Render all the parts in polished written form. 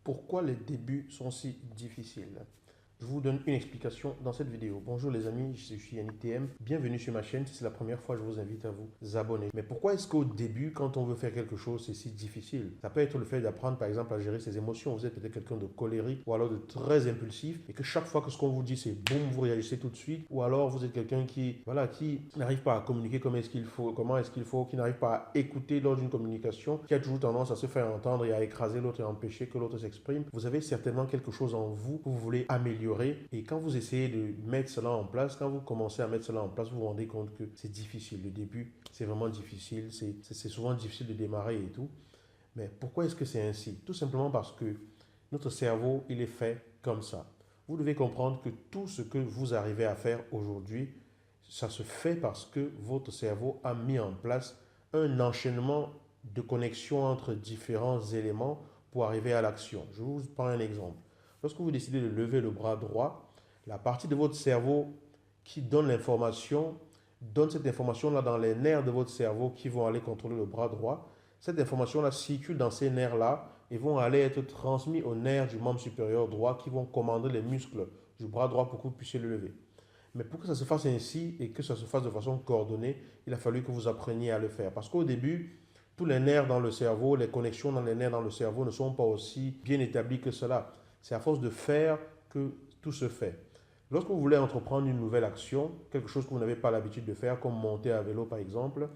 Pourquoi les débuts sont si difficiles? Je vous donne une explication dans cette vidéo. Bonjour les amis, je suis Yannick TM. Bienvenue sur ma chaîne. Si c'est la première fois, je vous invite à vous abonner. Mais pourquoi est-ce qu'au début, quand on veut faire quelque chose, c'est si difficile? Ça peut être le fait d'apprendre par exemple à gérer ses émotions. Vous êtes peut-être quelqu'un de colérique ou alors de très impulsif et que chaque fois que ce qu'on vous dit c'est boum, vous réagissez tout de suite. Ou alors vous êtes quelqu'un qui n'arrive pas à communiquer comme est-ce qu'il faut, comment est-ce qu'il faut, qui n'arrive pas à écouter lors d'une communication, qui a toujours tendance à se faire entendre et à écraser l'autre et à empêcher que l'autre s'exprime. Vous avez certainement quelque chose en vous que vous voulez améliorer et quand vous essayez de mettre cela en place, quand vous commencez à mettre cela en place, vous vous rendez compte que c'est difficile. Le début, c'est vraiment difficile, c'est souvent difficile de démarrer et tout. Mais pourquoi est-ce que c'est ainsi? Tout simplement parce que notre cerveau, il est fait comme ça. Vous devez comprendre que tout ce que vous arrivez à faire aujourd'hui, ça se fait parce que votre cerveau a mis en place un enchaînement de connexions entre différents éléments pour arriver à l'action. Je vous prends un exemple. Lorsque vous décidez de lever le bras droit, la partie de votre cerveau qui donne l'information, donne cette information-là dans les nerfs de votre cerveau qui vont aller contrôler le bras droit. Cette information-là circule dans ces nerfs-là et vont aller être transmis aux nerfs du membre supérieur droit qui vont commander les muscles du bras droit pour que vous puissiez le lever. Mais pour que ça se fasse ainsi et que ça se fasse de façon coordonnée, il a fallu que vous appreniez à le faire. Parce qu'au début, tous les nerfs dans le cerveau, les connexions dans les nerfs dans le cerveau ne sont pas aussi bien établies que cela. C'est à force de faire que tout se fait. Lorsque vous voulez entreprendre une nouvelle action, quelque chose que vous n'avez pas l'habitude de faire, comme monter à vélo par exemple,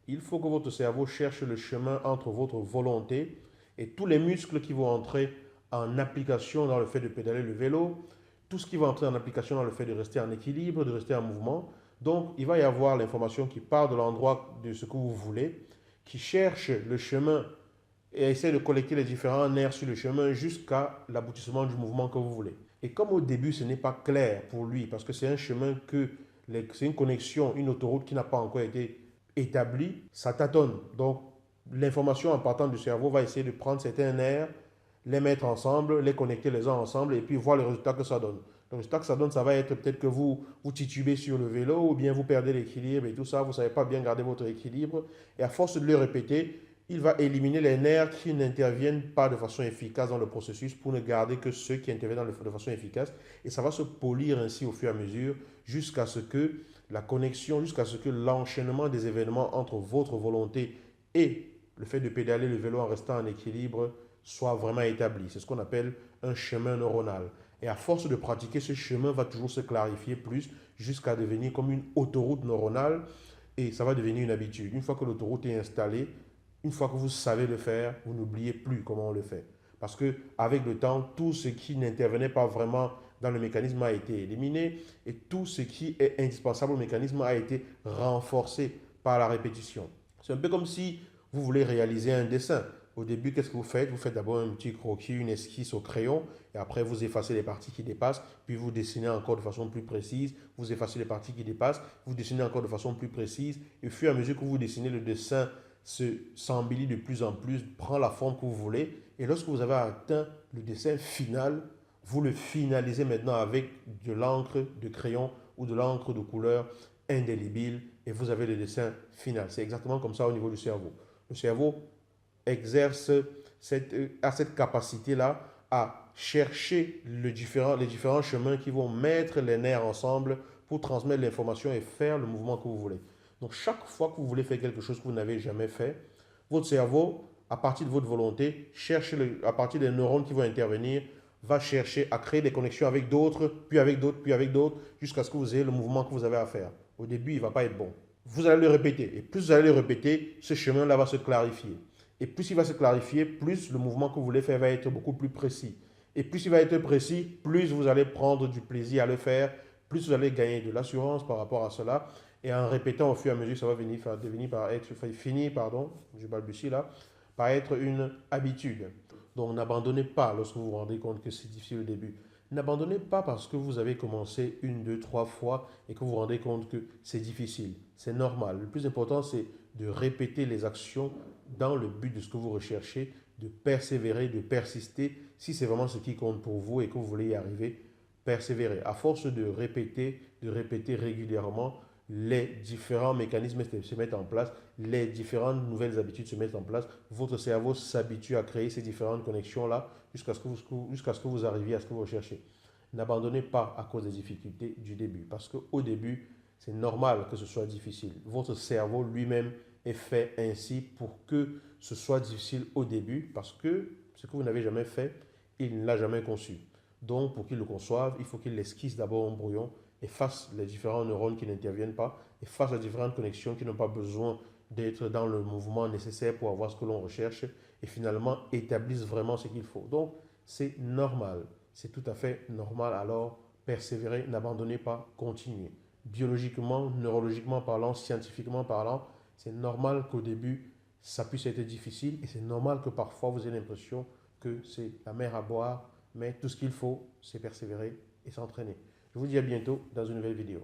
il faut que votre cerveau cherche le chemin entre votre volonté et tous les muscles qui vont entrer en application dans le fait de pédaler le vélo, tout ce qui va entrer en application dans le fait de rester en équilibre, de rester en mouvement. Donc, il va y avoir l'information qui part de l'endroit de ce que vous voulez, qui cherche le chemin et essaie de collecter les différents nerfs sur le chemin jusqu'à l'aboutissement du mouvement que vous voulez. Et comme au début, ce n'est pas clair pour lui, parce que c'est un chemin c'est une connexion, une autoroute qui n'a pas encore été établie, ça tâtonne. Donc, l'information en partant du cerveau va essayer de prendre certains nerfs, les mettre ensemble, les connecter les uns ensemble et puis voir le résultat que ça donne. Le résultat que ça donne, ça va être peut-être que vous titubez sur le vélo ou bien vous perdez l'équilibre et tout ça, vous ne savez pas bien garder votre équilibre. Et à force de le répéter, il va éliminer les nerfs qui n'interviennent pas de façon efficace dans le processus pour ne garder que ceux qui interviennent de façon efficace. Et ça va se polir ainsi au fur et à mesure jusqu'à ce que la connexion, jusqu'à ce que l'enchaînement des événements entre votre volonté et le fait de pédaler le vélo en restant en équilibre soit vraiment établi. C'est ce qu'on appelle un chemin neuronal. Et à force de pratiquer, ce chemin va toujours se clarifier plus jusqu'à devenir comme une autoroute neuronale et ça va devenir une habitude. Une fois que l'autoroute est installée, une fois que vous savez le faire, vous n'oubliez plus comment on le fait. Parce que avec le temps, tout ce qui n'intervenait pas vraiment dans le mécanisme a été éliminé et tout ce qui est indispensable au mécanisme a été renforcé par la répétition. C'est un peu comme si vous voulez réaliser un dessin. Au début, qu'est-ce que vous faites? Vous faites d'abord un petit croquis, une esquisse au crayon, et après vous effacez les parties qui dépassent, puis vous dessinez encore de façon plus précise, vous effacez les parties qui dépassent, vous dessinez encore de façon plus précise, et au fur et à mesure que vous dessinez, le dessin s'embellit de plus en plus, prend la forme que vous voulez, et lorsque vous avez atteint le dessin final, vous le finalisez maintenant avec de l'encre de crayon ou de l'encre de couleur indélébile, et vous avez le dessin final. C'est exactement comme ça au niveau du cerveau. Le cerveau exerce a cette capacité-là à chercher les différents chemins qui vont mettre les nerfs ensemble pour transmettre l'information et faire le mouvement que vous voulez. Donc chaque fois que vous voulez faire quelque chose que vous n'avez jamais fait, votre cerveau, à partir de votre volonté, à partir des neurones qui vont intervenir, va chercher à créer des connexions avec d'autres, puis avec d'autres, puis avec d'autres, jusqu'à ce que vous ayez le mouvement que vous avez à faire. Au début, il ne va pas être bon. Vous allez le répéter. Et plus vous allez le répéter, ce chemin-là va se clarifier. Et plus il va se clarifier, plus le mouvement que vous voulez faire va être beaucoup plus précis. Et plus il va être précis, plus vous allez prendre du plaisir à le faire, plus vous allez gagner de l'assurance par rapport à cela. Et en répétant au fur et à mesure, ça va devenir par être, finir, pardon, je balbutie là, par être une habitude. Donc n'abandonnez pas lorsque vous vous rendez compte que c'est difficile au début. N'abandonnez pas parce que vous avez commencé une, deux, trois fois et que vous vous rendez compte que c'est difficile. C'est normal. Le plus important, c'est de répéter les actions dans le but de ce que vous recherchez, de persévérer, de persister. Si c'est vraiment ce qui compte pour vous et que vous voulez y arriver, persévérer. À force de répéter régulièrement, les différents mécanismes se mettent en place, les différentes nouvelles habitudes se mettent en place, votre cerveau s'habitue à créer ces différentes connexions-là jusqu'à ce que vous arriviez à ce que vous recherchez. N'abandonnez pas à cause des difficultés du début, parce qu'au début, c'est normal que ce soit difficile. Votre cerveau lui-même est fait ainsi pour que ce soit difficile au début, parce que ce que vous n'avez jamais fait, il ne l'a jamais conçu. Donc, pour qu'il le conçoive, il faut qu'il esquisse d'abord un brouillon et fasse les différents neurones qui n'interviennent pas et fasse les différentes connexions qui n'ont pas besoin d'être dans le mouvement nécessaire pour avoir ce que l'on recherche et finalement établisse vraiment ce qu'il faut. Donc, c'est normal. C'est tout à fait normal. Alors, persévérez, n'abandonnez pas, continuez. Biologiquement, neurologiquement parlant, scientifiquement parlant, c'est normal qu'au début, ça puisse être difficile et c'est normal que parfois vous ayez l'impression que c'est la mer à boire, mais tout ce qu'il faut, c'est persévérer et s'entraîner. Je vous dis à bientôt dans une nouvelle vidéo.